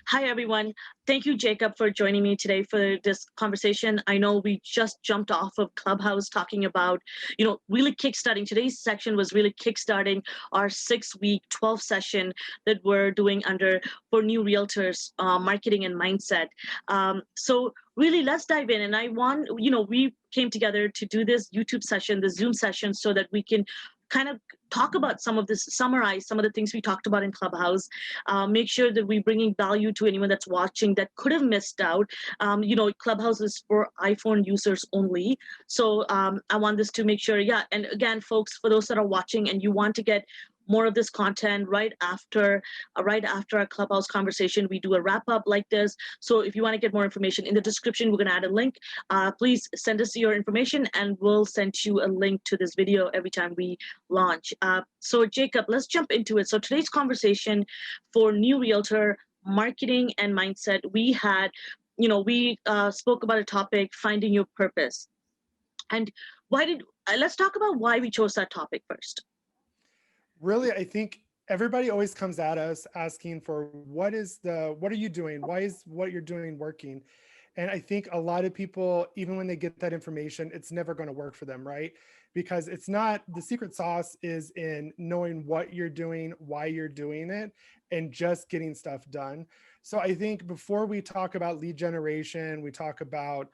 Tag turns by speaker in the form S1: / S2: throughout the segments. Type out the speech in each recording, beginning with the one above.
S1: Hi, everyone. Thank you, Jacob, for joining me today for this conversation. I know we just jumped off of Clubhouse talking about, really kickstarting. Today's section was really kickstarting our 6-week, 12 session that we're doing under for new realtors, marketing and mindset. So really, let's dive in. And we came together to do this YouTube session, the Zoom session, so that we can kind of talk about some of this, summarize some of the things we talked about in Clubhouse, make sure that we're bringing value to anyone that's watching that could have missed out. Clubhouse is for iPhone users only. So I want this to make sure, yeah. And again, folks, for those that are watching and you want to get more of this content right after our Clubhouse conversation, we do a wrap up like this. So if you want to get more information, in the description we're going to add a link. Please send us your information and we'll send you a link to this video every time we launch. So Jacob, let's jump into it. So today's conversation for new realtor marketing and mindset, we spoke about a topic, finding your purpose. And let's talk about why we chose that topic first.
S2: Really, I think everybody always comes at us asking for what are you doing? Why is what you're doing working? And I think a lot of people, even when they get that information, it's never going to work for them, right? Because it's not, the secret sauce is in knowing what you're doing, why you're doing it, and just getting stuff done. So I think before we talk about lead generation, we talk about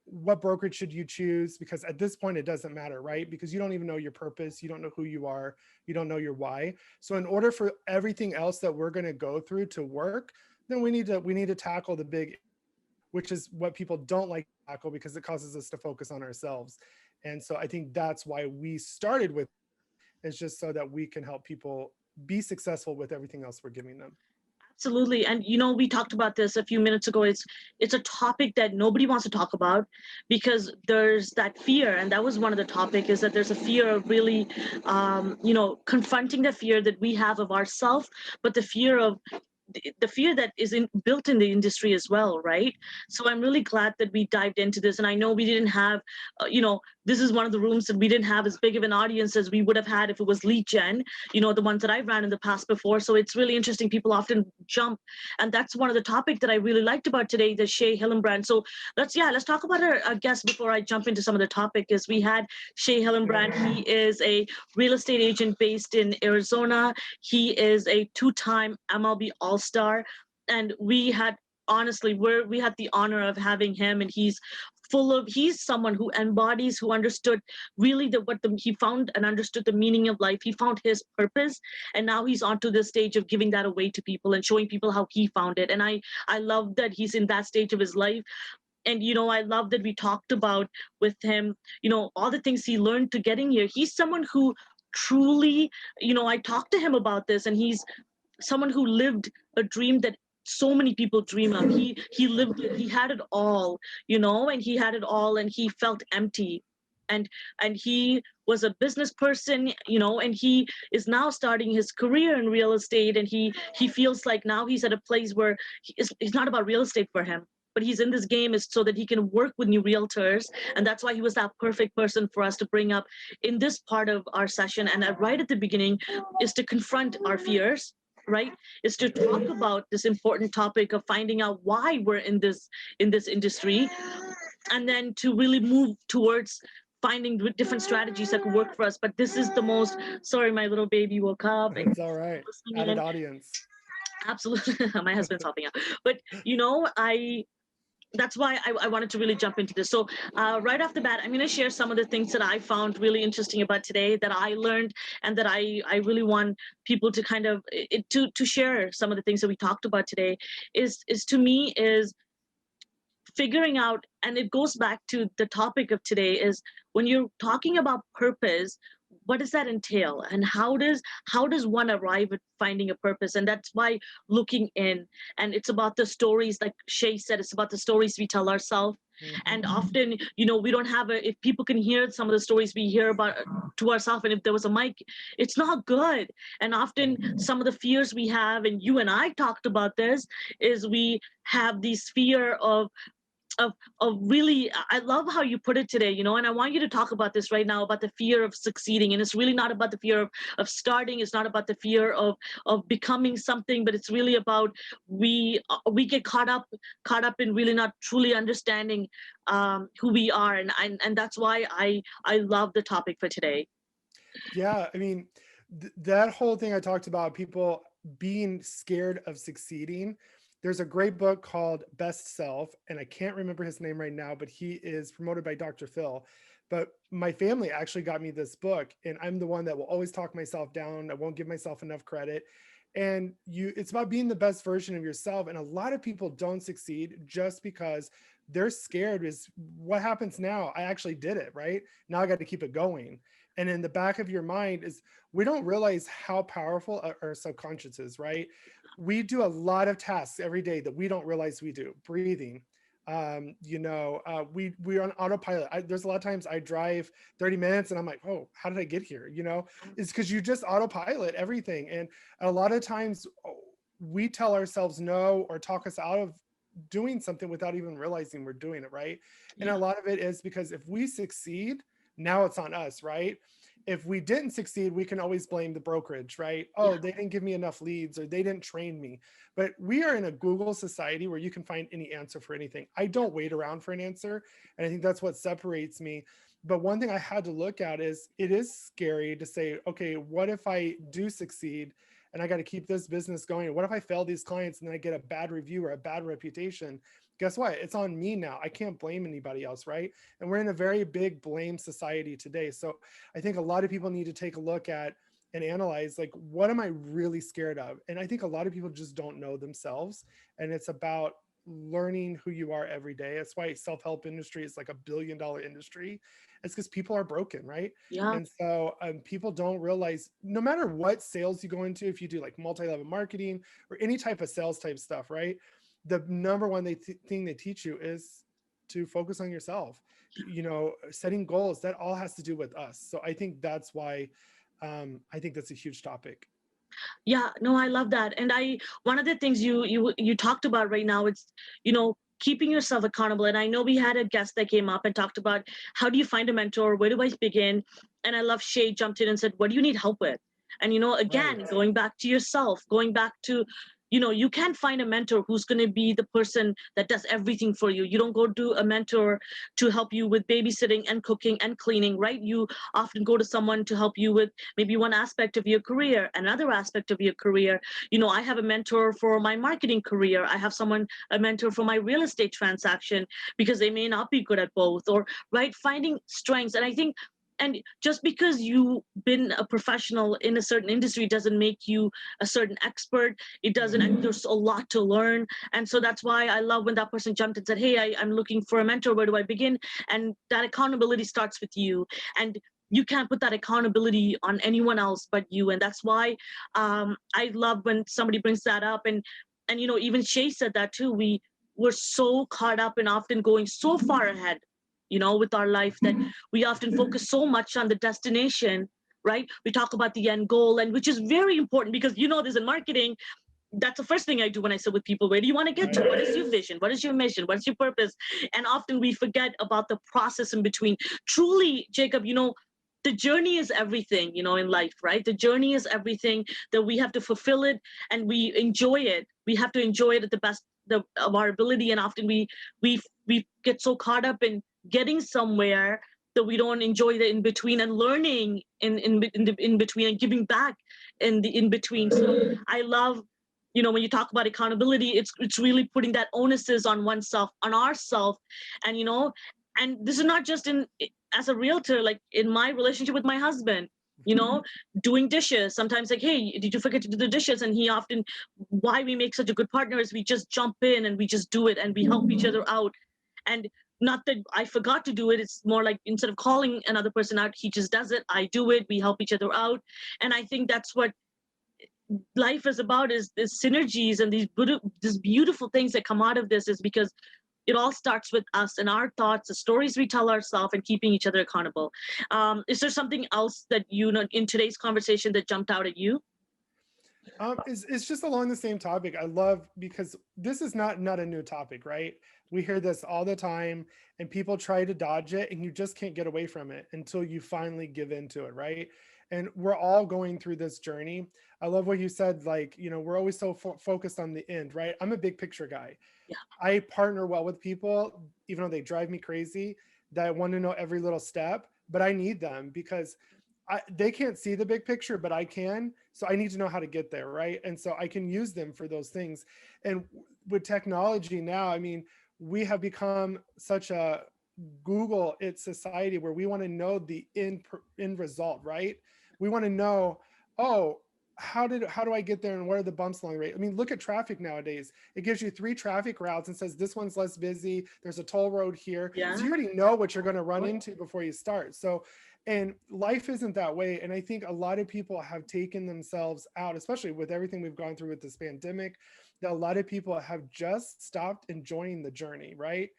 S2: what brokerage should you choose, because at this point it doesn't matter, right? Because you don't even know your purpose, you don't know who you are, you don't know your why. So in order for everything else that we're going to go through to work, then we need to tackle the big, which is what people don't like to tackle because it causes us to focus on ourselves. And so I think that's why we started with, it's just so that we can help people be successful with everything else we're giving them.
S1: Absolutely. And we talked about this a few minutes ago. It's a topic that nobody wants to talk about because there's that fear. And that was one of the topic, is that there's a fear of really confronting the fear that we have of ourselves, but the fear that is built in the industry as well, right? So I'm really glad that we dived into this. And I know we didn't have, this is one of the rooms that we didn't have as big of an audience as we would have had if it was lead gen, the ones that I've ran in the past before. So it's really interesting. People often jump. And that's one of the topic that I really liked about today, the Shea Hillenbrand. So let's talk about our guest before I jump into some of the topic. Is we had Shea Hillenbrand. He is a real estate agent based in Arizona. He is a 2-time MLB All-Star. And we had the honor of having him, and he's someone who embodies, who understood really he found and understood the meaning of life. He found his purpose, and now he's onto the stage of giving that away to people and showing people how he found it. And I love that he's in that stage of his life. And I love that we talked about with him, all the things he learned to getting here. He's someone who truly, I talked to him about this, and he's someone who lived a dream that so many people dream of. He lived it. He had it all, and he had it all, and he felt empty. And he was a business person, and he is now starting his career in real estate. And he feels like now he's at a place where it's not about real estate for him, but he's in this game is so that he can work with new realtors. And that's why he was that perfect person for us to bring up in this part of our session. And right at the beginning is to confront our fears, right? Is to talk about this important topic of finding out why we're in this industry, and then to really move towards finding different strategies that could work for us. But this is the most, sorry, my little baby woke up.
S2: It's all right. Added audience.
S1: Absolutely. My husband's helping out. But that's why I wanted to really jump into this. So right off the bat, I'm going to share some of the things that I found really interesting about today, that I learned, and that I really want people to kind of to share some of the things that we talked about today. Is to me is figuring out, and it goes back to the topic of today, is when you're talking about purpose, what does that entail, and how does one arrive at finding a purpose? And that's why looking in, and it's about the stories, like Shea said, it's about the stories we tell ourselves. Mm-hmm. And often, we don't have if people can hear some of the stories we hear about to ourselves, and if there was a mic, it's not good. And often some of the fears we have, and you and I talked about this, is we have this fear of of really, I love how you put it today, you know, and I want you to talk about this right now, about the fear of succeeding. And it's really not about the fear of starting. It's not about the fear of becoming something, but it's really about we get caught up in really not truly understanding who we are. And that's why I love the topic for today.
S2: Yeah, I mean, that whole thing I talked about, people being scared of succeeding. There's a great book called Best Self, and I can't remember his name right now, but he is promoted by Dr. Phil. But my family actually got me this book, and I'm the one that will always talk myself down. I won't give myself enough credit. And it's about being the best version of yourself. And a lot of people don't succeed just because they're scared is what happens now. I actually did it, right? Now I got to keep it going. And in the back of your mind is we don't realize how powerful our subconscious is, right? We do a lot of tasks every day that we don't realize we do. Breathing, we're on autopilot. There's a lot of times I drive 30 minutes and I'm like, oh, how did I get here? It's because you just autopilot everything. And a lot of times we tell ourselves no or talk us out of doing something without even realizing we're doing it, right? And a
S1: Yeah.
S2: lot of it is because if we succeed, now it's on us, right? If we didn't succeed, we can always blame the brokerage, right?
S1: Yeah.
S2: Oh, they didn't give me enough leads or they didn't train me. But we are in a Google society where you can find any answer for anything. I don't wait around for an answer. And I think that's what separates me. But one thing I had to look at is it is scary to say, okay, what if I do succeed and I got to keep this business going? What if I fail these clients and then I get a bad review or a bad reputation? Guess what? It's on me now. I can't blame anybody else, right? And we're in a very big blame society today. So I think a lot of people need to take a look at and analyze, like, what am I really scared of? And I think a lot of people just don't know themselves. And it's about learning who you are every day. That's why self-help industry is like $1 billion industry. It's because people are broken, right?
S1: Yeah.
S2: And so people don't realize, no matter what sales you go into, if you do like multi-level marketing or any type of sales type stuff, right? The number one thing they teach you is to focus on yourself. Setting goals, that all has to do with us. So I think that's why I think that's a huge topic.
S1: Yeah, no, I love that. And one of the things you talked about right now, it's, keeping yourself accountable. And I know we had a guest that came up and talked about how do you find a mentor? Where do I begin? And I love Shea jumped in and said, what do you need help with? And,
S2: Right.
S1: again, going back to yourself, going back to, you can't find a mentor who's going to be the person that does everything for you. You don't go to a mentor to help you with babysitting and cooking and cleaning, right? You often go to someone to help you with maybe one aspect of your career, another aspect of your career. I have a mentor for my marketing career. I have a mentor for my real estate transaction, because they may not be good at both, or right, finding strengths. And I think, and just because you've been a professional in a certain industry doesn't make you a certain expert. It doesn't, and there's a lot to learn. And so that's why I love when that person jumped and said, hey, I'm looking for a mentor. Where do I begin? And that accountability starts with you. And you can't put that accountability on anyone else but you. And that's why I love when somebody brings that up. And even Shay said that too. We're so caught up and often going so far ahead, with our life, that we often focus so much on the destination, right? We talk about the end goal, and which is very important, because this in marketing, that's the first thing I do when I sit with people. Where do you want to get to? What is your vision? What is your mission? What is your purpose? And often we forget about the process in between. Truly, Jacob, the journey is everything, in life, right? The journey is everything, that we have to fulfill it and we enjoy it. We have to enjoy it at the best of our ability. And often we get so caught up in getting somewhere that we don't enjoy the in between, and learning the in between, and giving back in the in between. So I love, when you talk about accountability, it's really putting that onus on oneself, on ourself. And and this is not just in as a realtor, like in my relationship with my husband, doing dishes sometimes, like, hey, did you forget to do the dishes? And he often, why we make such a good partner is we just jump in and we just do it, and we help each other out. And not that I forgot to do it, it's more like, instead of calling another person out, he just does it, I do it, we help each other out. And I think that's what life is about, is synergies, and these beautiful things that come out of this, is because it all starts with us and our thoughts, the stories we tell ourselves, and keeping each other accountable. Is there something else that in today's conversation that jumped out at you?
S2: It's just along the same topic. I love because this is not a new topic, right? We hear this all the time, and people try to dodge it, and you just can't get away from it until you finally give into it, right? And we're all going through this journey. I love what you said, like, we're always so focused on the end, right? I'm a big picture guy.
S1: Yeah.
S2: I partner well with people, even though they drive me crazy, that want to know every little step, but I need them because they can't see the big picture, but I can. So I need to know how to get there, right? And so I can use them for those things. And with technology now, I mean, we have become such a Google it society where we want to know the end result, right? We want to know, oh, how do I get there and what are the bumps along the way? I mean, look at traffic nowadays. It gives you 3 traffic routes and says this one's less busy. There's a toll road here.
S1: Yeah.
S2: So you already know what you're going to run into before you start. So, and life isn't that way. And I think a lot of people have taken themselves out, especially with everything we've gone through with this pandemic, that a lot of people have just stopped enjoying the journey, right?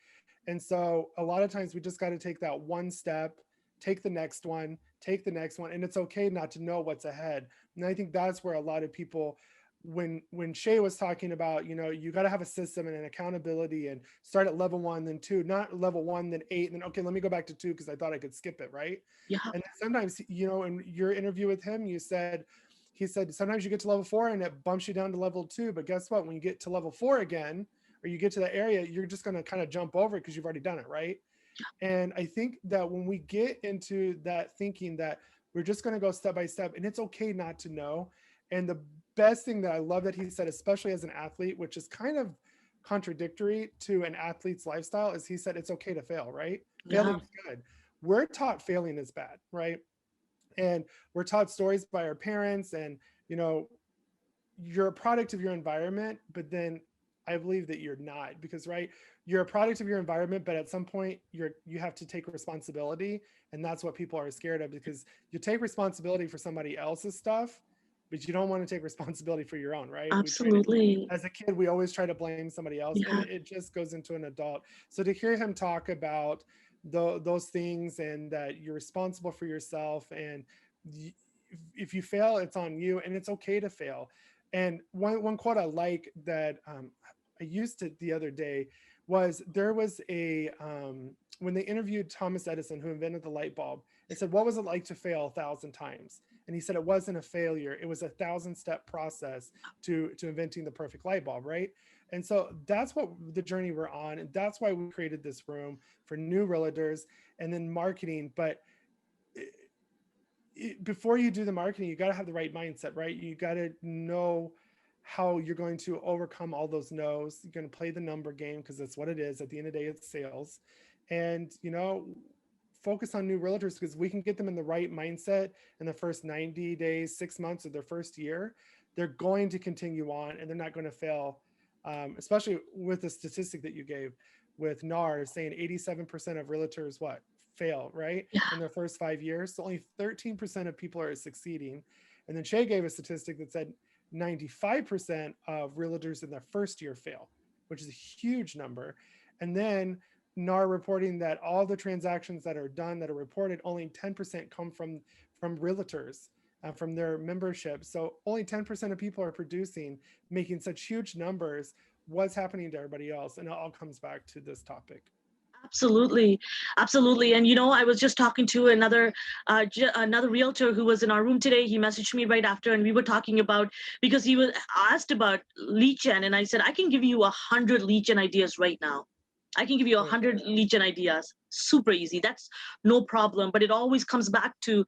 S2: And so a lot of times we just got to take that one step, take the next one, take the next one, and it's okay not to know what's ahead. And I think that's where a lot of people, when Shea was talking about, you got to have a system and an accountability and start at level 1, then 2, not level 1, then 8, and then okay, let me go back to 2 because I thought I could skip it, right?
S1: Yeah.
S2: And sometimes, in your interview with him, he said sometimes you get to level 4 and it bumps you down to level 2, but guess what? When you get to level 4 again, or you get to that area, you're just going to kind of jump over it because you've already done it, right? And I think that when we get into that thinking that we're just going to go step by step, and it's okay not to know. And the best thing that I love that he said, especially as an athlete, which is kind of contradictory to an athlete's lifestyle, is he said it's okay to fail, right?
S1: Yeah.
S2: Failing's good. We're taught failing is bad, right? And we're taught stories by our parents, and you're a product of your environment, but then I believe that you're not, because right, you're a product of your environment, but at some point you have to take responsibility, and that's what people are scared of, because you take responsibility for somebody else's stuff, but you don't want to take responsibility for your own, right? We try to,
S1: Absolutely.
S2: as a kid, we always try to blame somebody else, and
S1: Yeah.
S2: it just goes into an adult. So to hear him talk about those things, and that you're responsible for yourself, and if you fail, it's on you, and it's okay to fail. And one quote I like that I used it the other day was, there was when they interviewed Thomas Edison, who invented the light bulb, it said, what was it like to fail 1,000 times? And he said it wasn't a failure. It was a 1,000-step process to inventing the perfect light bulb, right? And so that's what the journey we're on. And that's why we created this room for new realtors, and then marketing. But before you do the marketing, you got to have the right mindset, right? You got to know how you're going to overcome all those no's. You're going to play the number game, because that's what it is. At the end of the day, it's sales. And, focus on new realtors, because we can get them in the right mindset in the first 90 days, 6 months, or their first year. They're going to continue on, and they're not going to fail, especially with the statistic that you gave with NAR saying 87% of realtors fail, right?
S1: Yeah.
S2: In their first 5 years. So only 13% of people are succeeding. And then Shea gave a statistic that said 95% of realtors in their first year fail, which is a huge number. And then NAR reporting that all the transactions that are done, that are reported, only 10% come from realtors, from their membership. So only 10% of people are producing, making such huge numbers. What's happening to everybody else? And it all comes back to this topic.
S1: Absolutely, absolutely. And I was just talking to another realtor who was in our room today. He messaged me right after, and we were talking about, because he was asked about lead gen, and I said, I can give you 100 lead gen ideas right now. I can give you 100 lead gen ideas. Super easy. That's no problem. But it always comes back to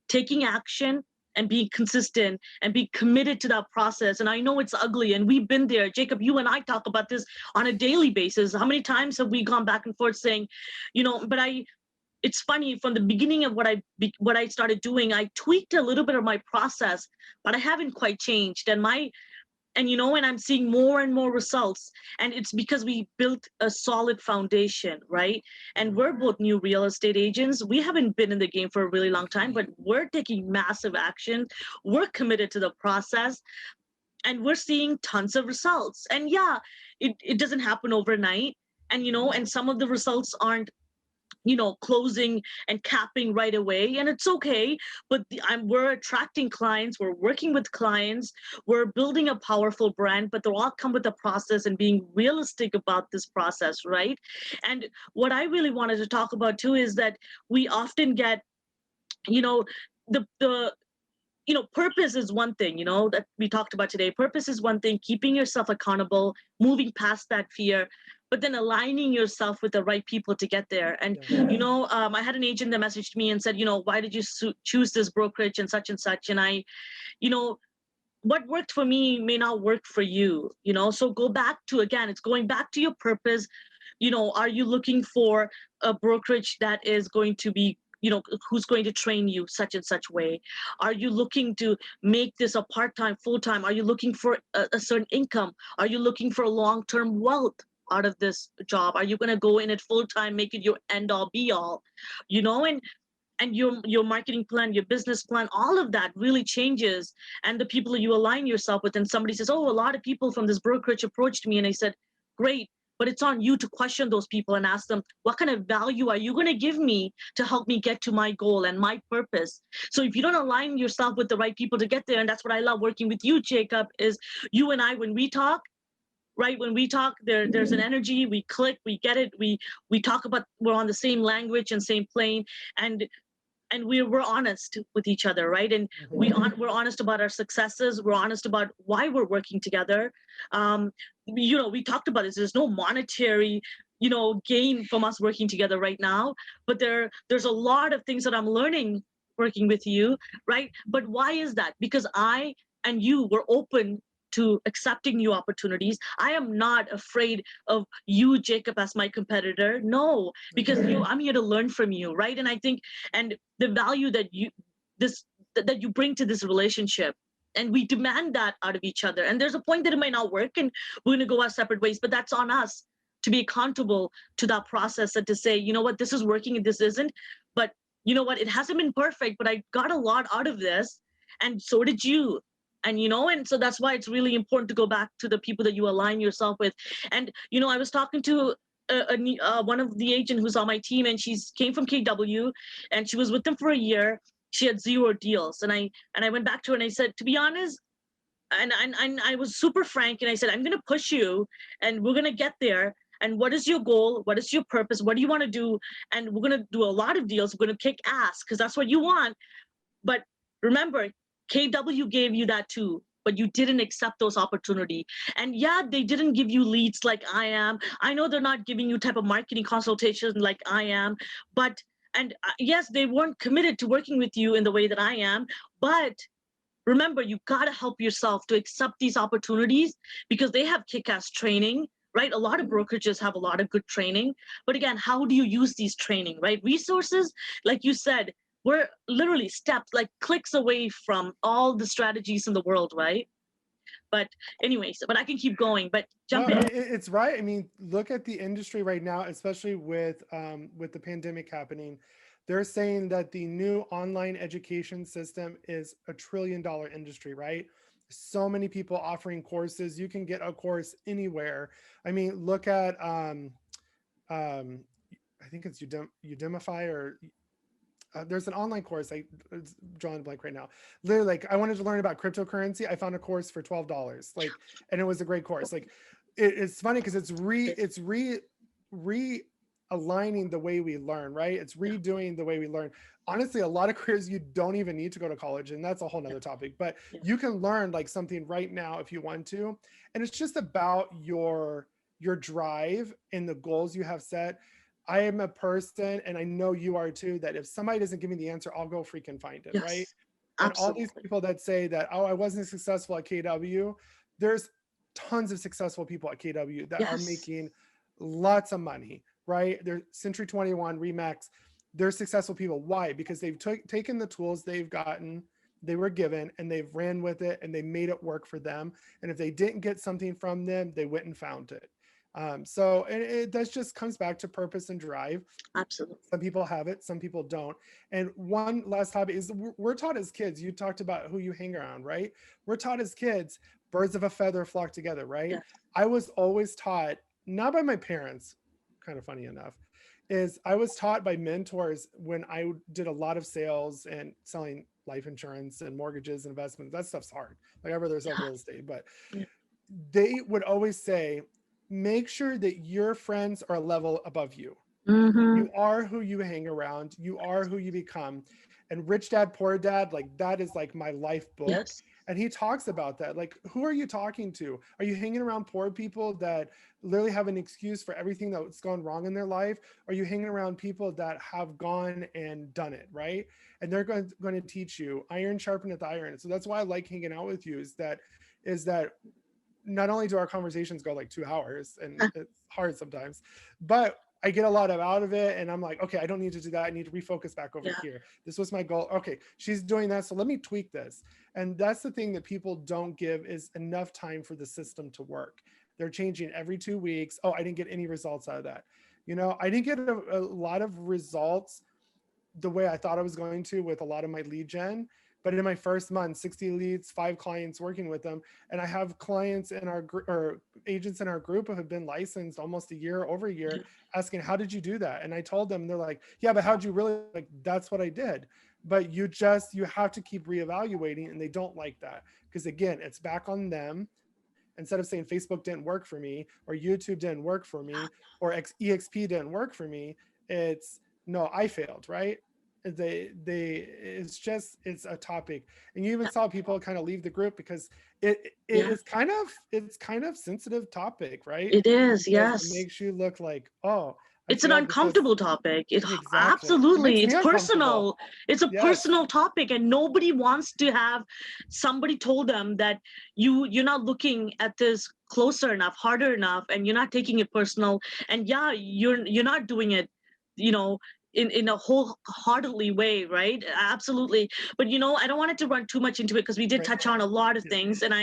S1: taking action and being consistent and be committed to that process. And I know it's ugly, and we've been there. Jacob, you and I talk about this on a daily basis. How many times have we gone back and forth saying, but it's funny, from the beginning of what I started doing, I tweaked a little bit of my process, but I haven't quite changed. And I'm seeing more and more results. And it's because we built a solid foundation, right? And we're both new real estate agents. We haven't been in the game for a really long time, but we're taking massive action. We're committed to the process, and we're seeing tons of results. And yeah, it doesn't happen overnight. And some of the results aren't closing and capping right away, and it's okay. But we're attracting clients, we're working with clients, we're building a powerful brand, but they'll all come with a process and being realistic about this process, right? And what I really wanted to talk about too is that we often get, you know the purpose is one thing, that we talked about today. Purpose is one thing, keeping yourself accountable, moving past that fear, but then aligning yourself with the right people to get there. And,
S2: Yeah.
S1: I had an agent that messaged me and said, why did you choose this brokerage and such? And you know, what worked for me may not work for you, so go back to, again, it's going back to your purpose. Are you looking for a brokerage that is going to be, who's going to train you such and such way? Are you looking to make this a part-time, full-time? Are you looking for a certain income? Are you looking for long-term wealth out of this job? Are you going to go in it full-time, make it your end all be all? And your marketing plan, your business plan, all of that really changes. And the people you align yourself with, and somebody says, oh, a lot of people from this brokerage approached me, and I said, great, but it's on you to question those people and ask them, what kind of value are you going to give me to help me get to my goal and my purpose? So if you don't align yourself with the right people to get there, and that's what I love working with you, Jacob, is you and I, when we talk, right, when we talk, there's an energy, we click, we get it, we talk about, we're on the same language and same plane. And we're honest with each other, right? And we're honest about our successes, we're honest about why we're working together. We talked about this, there's no monetary gain from us working together right now, but there's a lot of things that I'm learning working with you, right? But why is that? Because I and you were open to accepting new opportunities. I am not afraid of you, Jacob, as my competitor. No, because I'm here to learn from you, right? And I think, and the value that you bring to this relationship, and we demand that out of each other. And there's a point that it might not work, and we're going to go our separate ways. But that's on us to be accountable to that process and to say, you know what, this is working and this isn't. But you know what, it hasn't been perfect, but I got a lot out of this, and so did you. And so that's why it's really important to go back to the people that you align yourself with. And I was talking to one of the agent who's on my team, and she's came from KW, and she was with them for a year. She had 0 deals, and I went back to her and I said, to be honest, and I was super frank, and I said, I'm going to push you, and we're going to get there. And what is your goal? What is your purpose? What do you want to do? And we're going to do a lot of deals. We're going to kick ass because that's what you want. But remember, KW gave you that too, but you didn't accept those opportunity. And yeah, they didn't give you leads like I am. I know they're not giving you type of marketing consultation like I am, but and yes, they weren't committed to working with you in the way that I am. But remember, you got to help yourself to accept these opportunities because they have kick-ass training, right? A lot of brokerages have a lot of good training. But again, how do you use these training, right? Resources, like you said, we're literally steps, like clicks away from all the strategies in the world, right? But anyways, but I can keep going, but jump in.
S2: It's right. I mean, look at the industry right now, especially with the pandemic happening. They're saying that the new online education system is $1 trillion industry, right? So many people offering courses. You can get a course anywhere. I mean, look at I think it's Udemify or there's an online course. It's drawing a blank right now. Literally, like I wanted to learn about cryptocurrency. I found a course for $12. Like, and it was a great course. Like, it's funny because it's realigning the way we learn, right? It's redoing the way we learn. Honestly, a lot of careers you don't even need to go to college, and that's a whole nother topic. But you can learn like something right now if you want to, and it's just about your drive and the goals you have set. I am a person, and I know you are too, that if somebody doesn't give me the answer, I'll go freaking find it, right?
S1: Yes,
S2: And all these
S1: absolutely.
S2: people that say that, oh, I wasn't successful at KW, there's tons of successful people at KW that are
S1: Yes,
S2: making lots of money, right? They're Century 21, Remax, they're successful people. Why? Because they've taken the tools they were given, and they've ran with it, and they made it work for them. And if they didn't get something from them, they went and found it. So that just comes back to purpose and drive.
S1: absolutely.
S2: Some people have it, some people don't. And one last topic is we're taught as kids, you talked about who you hang around, right? We're taught as kids, birds of a feather flock together, right?
S1: Yes,
S2: I was always taught, not by my parents, kind of funny enough, is I was taught by mentors when I did a lot of sales and selling life insurance and mortgages and investments. That stuff's hard. Like I'd rather sell real estate, but
S1: Yeah.
S2: they would always say, make sure that your friends are a level above you.
S1: Mm-hmm.
S2: You are who you hang around. You are who you become. And Rich Dad, Poor Dad, like that is like my life book.
S1: Yes.
S2: And he talks about that. Like, who are you talking to? Are you hanging around poor people that literally have an excuse for everything that's gone wrong in their life? Or are you hanging around people that have gone and done it, right? And they're going to teach you iron sharpeneth iron. So that's why I like hanging out with you is that not only do our conversations go like 2 hours and it's hard sometimes, but I get a lot out of it. And I'm like, okay, I don't need to do that. I need to refocus back over
S1: Yeah.
S2: here. This was my goal. Okay, she's doing that. So let me tweak this. And that's the thing that people don't give is enough time for the system to work. They're changing every 2 weeks. Oh, I didn't get any results out of that. I didn't get a lot of results the way I thought I was going to with a lot of my lead gen. But in my first month, 60 leads, 5 clients working with them. And I have clients in our group or agents in our group who have been licensed almost a year, over a year, asking, how did you do that? And I told them, they're like, yeah, but how'd you really, like, that's what I did. But you have to keep reevaluating, and they don't like that. Because again, it's back on them. Instead of saying Facebook didn't work for me, or YouTube didn't work for me, or EXP didn't work for me, it's no, I failed, right? It's a topic. And you even
S1: Yeah.
S2: saw people kind of leave the group because it
S1: Yeah.
S2: it's kind of sensitive topic, right?
S1: It is.
S2: Because it
S1: Yes.
S2: makes you look like, oh, I
S1: It's an
S2: feel like this has
S1: uncomfortable topic.
S2: exactly. It
S1: Absolutely,
S2: makes me
S1: it's
S2: uncomfortable.
S1: personal. It's a
S2: Yes.
S1: personal topic, and nobody wants to have somebody told them that you're not looking at this closer enough, harder enough, and you're not taking it personal. And yeah, you're not doing it, you know. In a wholeheartedly way, right? Absolutely. But I don't want it to run too much into it because we did
S2: Right.
S1: touch on a lot of
S2: Yeah.
S1: things, and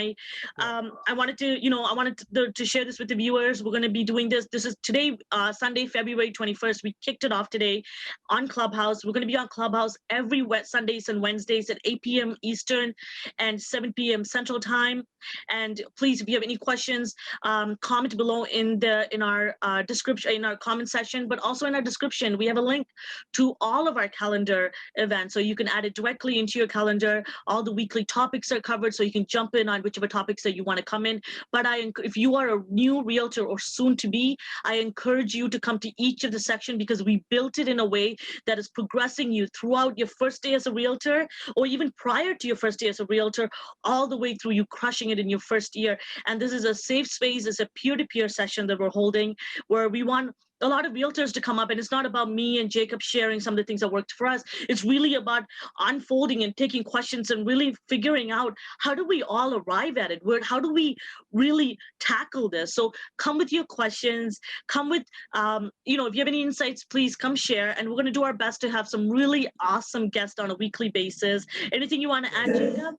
S2: Yeah.
S1: I wanted to, to share this with the viewers. We're going to be doing this. This is today, Sunday, February 21st. We kicked it off today on Clubhouse. We're going to be on Clubhouse every Sundays and Wednesdays at 8 p.m. Eastern and 7 p.m. Central Time. And please, if you have any questions, comment below in our description, in our comment section, but also in our description, we have a link to all of our calendar events, so you can add it directly into your calendar. All the weekly topics are covered, so you can jump in on whichever topics that you want to come in. But if you are a new realtor or soon to be, I encourage you to come to each of the section, because we built it in a way that is progressing you throughout your first day as a realtor, or even prior to your first day as a realtor, all the way through you crushing it in your first year. And this is a safe space. It's a peer-to-peer session that we're holding, where we want a lot of realtors to come up, and it's not about me and Jacob sharing some of the things that worked for us. It's really about unfolding and taking questions and really figuring out, how do we all arrive at it? How do we really tackle this? So come with your questions, come with, if you have any insights, please come share, and we're going to do our best to have some really awesome guests on a weekly basis. Anything you want to add, Jacob?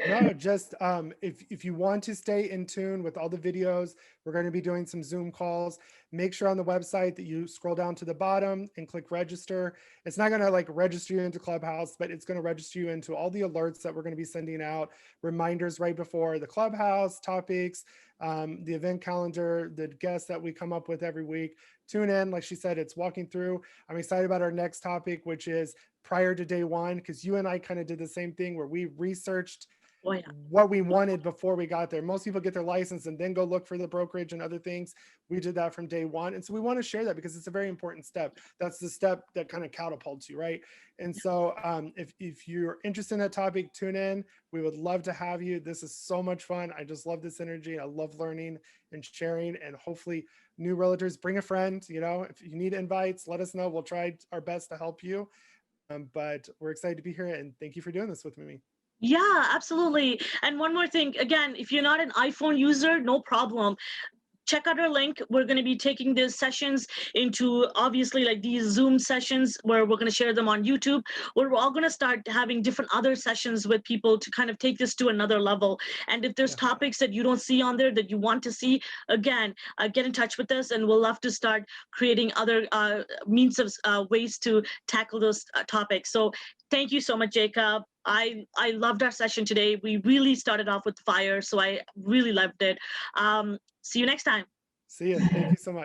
S2: No, just if you want to stay in tune with all the videos, we're going to be doing some Zoom calls. Make sure on the website that you scroll down to the bottom and click register. It's not going to like register you into Clubhouse, but it's going to register you into all the alerts that we're going to be sending out, reminders right before the Clubhouse topics, the event calendar, the guests that we come up with every week. Tune in. Like she said, it's walking through. I'm excited about our next topic, which is prior to day one, because you and I kind of did the same thing where we researched
S1: Oh, yeah.
S2: what we wanted before we got there. Most people get their license and then go look for the brokerage and other things. We did that from day one. And so we want to share that because it's a very important step. That's the step that kind of catapults you, right? And so if you're interested in that topic, tune in. We would love to have you. This is so much fun. I just love this energy. I love learning and sharing, and hopefully new realtors, bring a friend. If you need invites, let us know. We'll try our best to help you. But we're excited to be here, and thank you for doing this with me.
S1: Yeah, absolutely. And one more thing, again, if you're not an iPhone user, no problem. Check out our link. We're going to be taking these sessions into, obviously, like these Zoom sessions where we're going to share them on YouTube, where we're all going to start having different other sessions with people to kind of take this to another level. And if there's topics that you don't see on there that you want to see, again, get in touch with us, and we'll love to start creating other means of ways to tackle those topics. So thank you so much, Jacob. I loved our session today. We really started off with fire, so I really loved it. See you next time.
S2: See you. Thank you so much.